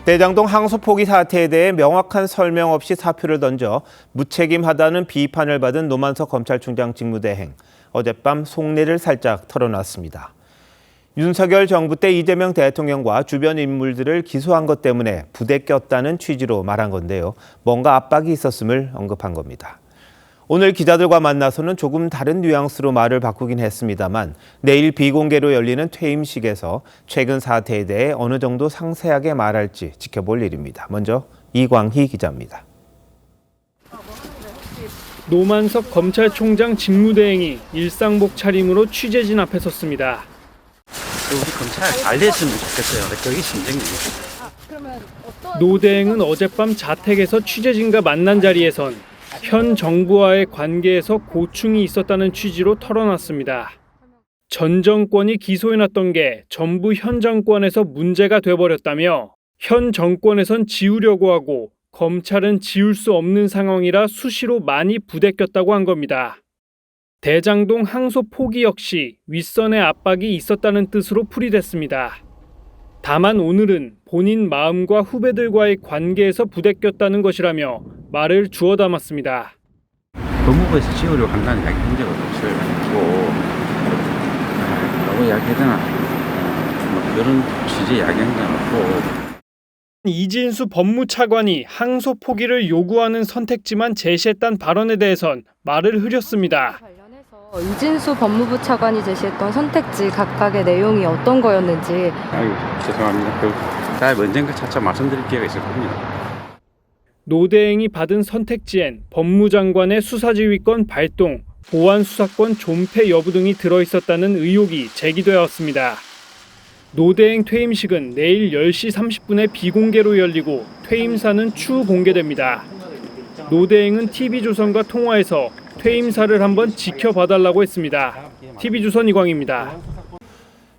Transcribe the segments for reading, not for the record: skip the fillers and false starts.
대장동 항소 포기 사태에 대해 명확한 설명 없이 사표를 던져 무책임하다는 비판을 받은 노만석 검찰총장 직무대행. 어젯밤 속내를 살짝 털어놨습니다. 윤석열 정부 때 이재명 대통령과 주변 인물들을 기소한 것 때문에 부대꼈다는 취지로 말한 건데요. 뭔가 압박이 있었음을 언급한 겁니다. 오늘 기자들과 만나서는 조금 다른 뉘앙스로 말을 바꾸긴 했습니다만 내일 비공개로 열리는 퇴임식에서 최근 사태에 대해 어느 정도 상세하게 말할지 지켜볼 일입니다. 먼저 이광희 기자입니다. 노만석 검찰총장 직무대행이 일상복 차림으로 취재진 앞에 섰습니다. 우리 검찰 잘 됐으면 좋겠어요. 그게 심정이에요. 노 대행은 어젯밤 자택에서 취재진과 만난 자리에선 현 정부와의 관계에서 고충이 있었다는 취지로 털어놨습니다. 전 정권이 기소해놨던 게 전부 현 정권에서 문제가 돼버렸다며 현 정권에선 지우려고 하고 검찰은 지울 수 없는 상황이라 수시로 많이 부대꼈다고 한 겁니다. 대장동 항소 포기 역시 윗선의 압박이 있었다는 뜻으로 풀이됐습니다. 다만 오늘은 본인 마음과 후배들과의 관계에서 부대꼈다는 것이라며 말을 주워 담았습니다. 법무부에서 지우려고 한다는 이야기 한 적은 없어요. 너무 이야기하잖아. 이런 취지 이야기한 건 없고. 이진수 법무차관이 항소 포기를 요구하는 선택지만 제시했다는 발언에 대해선 말을 흐렸습니다. 이진수 법무부 차관이 제시했던 선택지 각각의 내용이 어떤 거였는지. 아이고 죄송합니다. 다음에 언젠가 차차 말씀드릴 기회가 있을 겁니다. 노 대행이 받은 선택지엔 법무장관의 수사지휘권 발동, 보안수사권 존폐 여부 등이 들어있었다는 의혹이 제기되었습니다. 노 대행 퇴임식은 내일 10시 30분에 비공개로 열리고 퇴임사는 추후 공개됩니다. 노 대행은 TV조선과 통화해서 퇴임사를 한번 지켜봐달라고 했습니다. TV조선 이광입니다.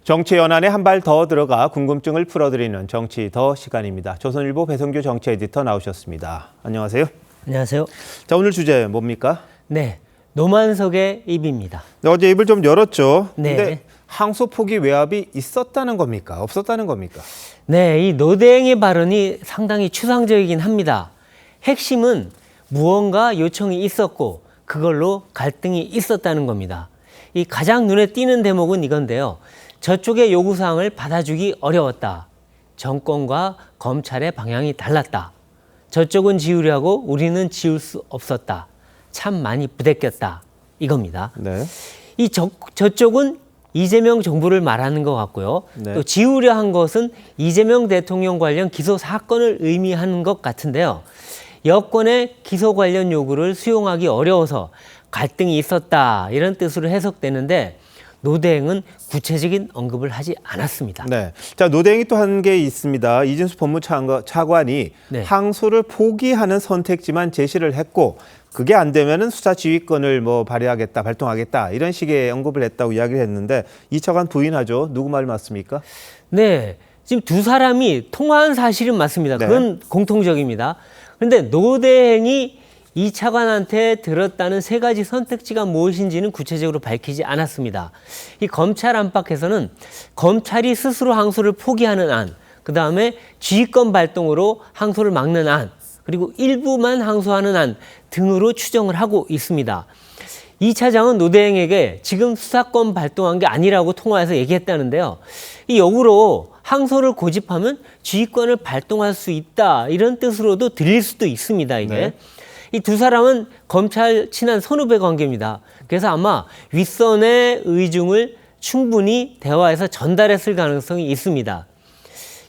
정치 연안에 한 발 더 들어가 궁금증을 풀어드리는 정치 더 시간입니다. 조선일보 배성규 정치 에디터 나오셨습니다. 안녕하세요. 안녕하세요. 자, 오늘 주제 뭡니까? 네, 노만석의 입입니다. 어제 입을 좀 열었죠. 네. 근데 항소 포기 외압이 있었다는 겁니까? 없었다는 겁니까? 네, 이 노대행의 발언이 상당히 추상적이긴 합니다. 핵심은 무언가 요청이 있었고 그걸로 갈등이 있었다는 겁니다. 이 가장 눈에 띄는 대목은 이건데요. 저쪽의 요구사항을 받아주기 어려웠다. 정권과 검찰의 방향이 달랐다. 저쪽은 지우려고 우리는 지울 수 없었다. 참 많이 부대꼈다. 이겁니다. 네. 저쪽은 이재명 정부를 말하는 것 같고요. 네. 또 지우려 한 것은 이재명 대통령 관련 기소 사건을 의미하는 것 같은데요. 여권의 기소 관련 요구를 수용하기 어려워서 갈등이 있었다 이런 뜻으로 해석되는데 노 대행은 구체적인 언급을 하지 않았습니다. 네. 자, 노 대행이 또 한 게 있습니다. 이진수 법무차관이 네. 항소를 포기하는 선택지만 제시를 했고 그게 안 되면은 수사 지휘권을 발휘하겠다, 발동하겠다 이런 식의 언급을 했다고 이야기를 했는데 이 차관 부인하죠. 누구 말 맞습니까? 네, 지금 두 사람이 통화한 사실은 맞습니다. 그건 공통적입니다. 그런데 노 대행이 이 차관한테 들었다는 세 가지 선택지가 무엇인지는 구체적으로 밝히지 않았습니다. 이 검찰 안팎에서는 검찰이 스스로 항소를 포기하는 안, 그다음에 지휘권 발동으로 항소를 막는 안, 그리고 일부만 항소하는 안 등으로 추정을 하고 있습니다. 이 차장은 노 대행에게 지금 수사권 발동한 게 아니라고 통화해서 얘기했다는데요. 이 역으로 항소를 고집하면 지휘권을 발동할 수 있다 이런 뜻으로도 들릴 수도 있습니다. 이게. 네. 이 두 사람은 검찰 친한 선후배 관계입니다. 그래서 아마 윗선의 의중을 충분히 대화해서 전달했을 가능성이 있습니다.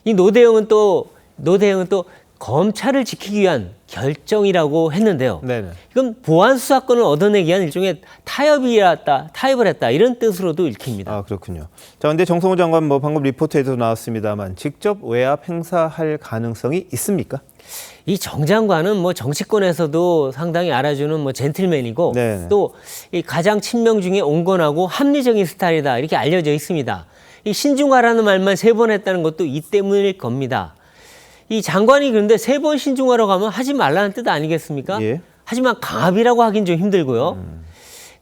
이 노 대행은 또 검찰을 지키기 위한 결정이라고 했는데요. 네네. 이건 보안 수사권을 얻어내기 위한 일종의 타협을 했다 이런 뜻으로도 읽힙니다. 아, 그렇군요. 자, 근데 정성호 장관 방금 리포트에도 나왔습니다만 직접 외압 행사할 가능성이 있습니까? 이 정 장관은 정치권에서도 상당히 알아주는 젠틀맨이고 네네. 또 이 가장 친명 중에 온건하고 합리적인 스타일이다 이렇게 알려져 있습니다. 이 신중하라는 말만 3번 했다는 것도 이 때문일 겁니다. 이 장관이 그런데 3번 신중하라고 하면 하지 말라는 뜻 아니겠습니까? 예. 하지만 강압이라고 하긴 좀 힘들고요.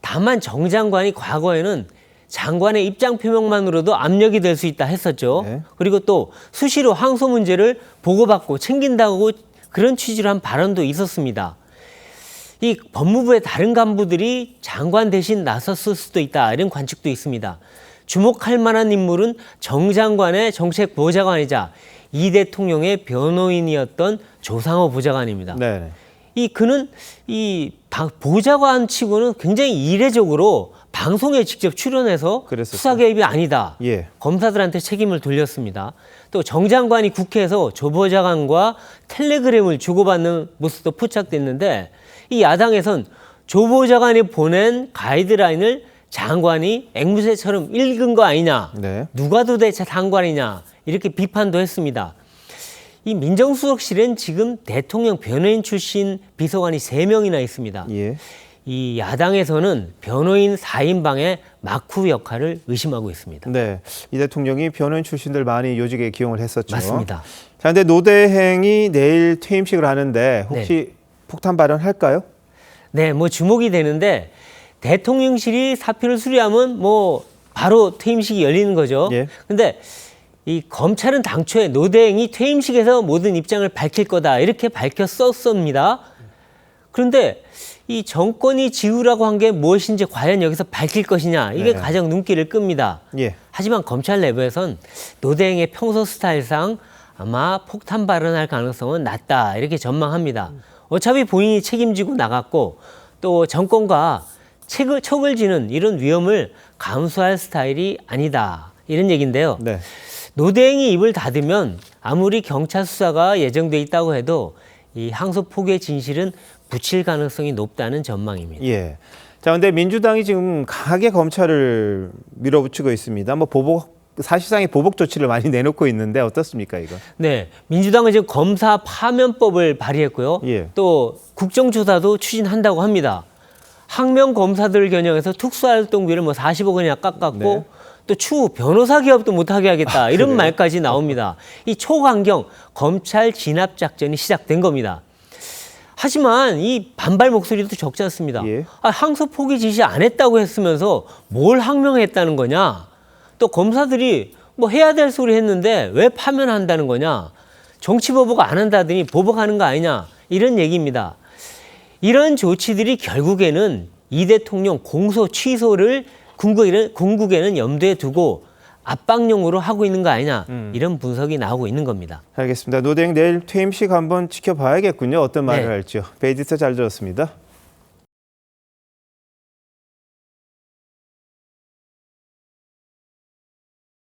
다만 정 장관이 과거에는 장관의 입장 표명만으로도 압력이 될 수 있다 했었죠. 네. 그리고 또 수시로 항소 문제를 보고받고 챙긴다고 그런 취지로 한 발언도 있었습니다. 이 법무부의 다른 간부들이 장관 대신 나섰을 수도 있다, 이런 관측도 있습니다. 주목할 만한 인물은 정 장관의 정책 보좌관이자 이 대통령의 변호인이었던 조상호 보좌관입니다. 네. 그는 보좌관 치고는 굉장히 이례적으로 방송에 직접 출연해서 그랬었어요. 수사 개입이 아니다. 예. 검사들한테 책임을 돌렸습니다. 또 정 장관이 국회에서 조 보좌관과 텔레그램을 주고받는 모습도 포착됐는데, 이 야당에선 조 보좌관이 보낸 가이드라인을 장관이 앵무새처럼 읽은 거 아니냐, 네. 누가 도대체 장관이냐, 이렇게 비판도 했습니다. 이 민정수석실엔 지금 대통령 변호인 출신 비서관이 3명이나 있습니다. 예. 이 야당에서는 변호인 4인방의 막후 역할을 의심하고 있습니다. 네. 이 대통령이 변호인 출신들 많이 요직에 기용을 했었죠. 맞습니다. 자, 근데 노대행이 내일 퇴임식을 하는데 혹시 폭탄 발언할까요? 네, 뭐 주목이 되는데, 대통령실이 사표를 수리하면 뭐 바로 퇴임식이 열리는 거죠. 예. 근데 이 검찰은 당초에 노대행이 퇴임식에서 모든 입장을 밝힐 거다, 이렇게 밝혔었습니다. 그런데 이 정권이 지우라고 한 게 무엇인지 과연 여기서 밝힐 것이냐, 이게 네. 가장 눈길을 끕니다. 예. 하지만 검찰 내부에선 노대행의 평소 스타일상 아마 폭탄 발언할 가능성은 낮다, 이렇게 전망합니다. 어차피 본인이 책임지고 나갔고, 또 정권과 척을 지는 이런 위험을 감수할 스타일이 아니다, 이런 얘기인데요. 네. 노대행이 입을 닫으면 아무리 경찰 수사가 예정돼 있다고 해도 이 항소 포기의 진실은 묻힐 가능성이 높다는 전망입니다. 예. 자, 근데 민주당이 지금 강하게 검찰을 밀어붙이고 있습니다. 뭐 사실상의 보복 조치를 많이 내놓고 있는데 어떻습니까, 이거? 네, 민주당은 지금 검사 파면법을 발의했고요. 예. 또 국정조사도 추진한다고 합니다. 항명 검사들을 겨냥해서 특수활동비를 뭐 40억 원이나 깎았고, 네. 또 추후 변호사 기업도 못하게 하겠다, 이런 그래요? 말까지 나옵니다. 이 초강경 검찰 진압 작전이 시작된 겁니다. 하지만 이 반발 목소리도 적지 않습니다. 예. 항소 포기 지시 안 했다고 했으면서 뭘 항명했다는 거냐? 또 검사들이 뭐 해야 될 소리 했는데 왜 파면한다는 거냐? 정치 보복 안 한다더니 보복하는 거 아니냐? 이런 얘기입니다. 이런 조치들이 결국에는 이 대통령 공소 취소를 궁극에는 염두에 두고 압박용으로 하고 있는 거 아니냐, 이런 분석이 나오고 있는 겁니다. 알겠습니다. 노대행 내일 퇴임식 한번 지켜봐야겠군요. 어떤 말을 네. 할지요. 베이지스 잘 들었습니다.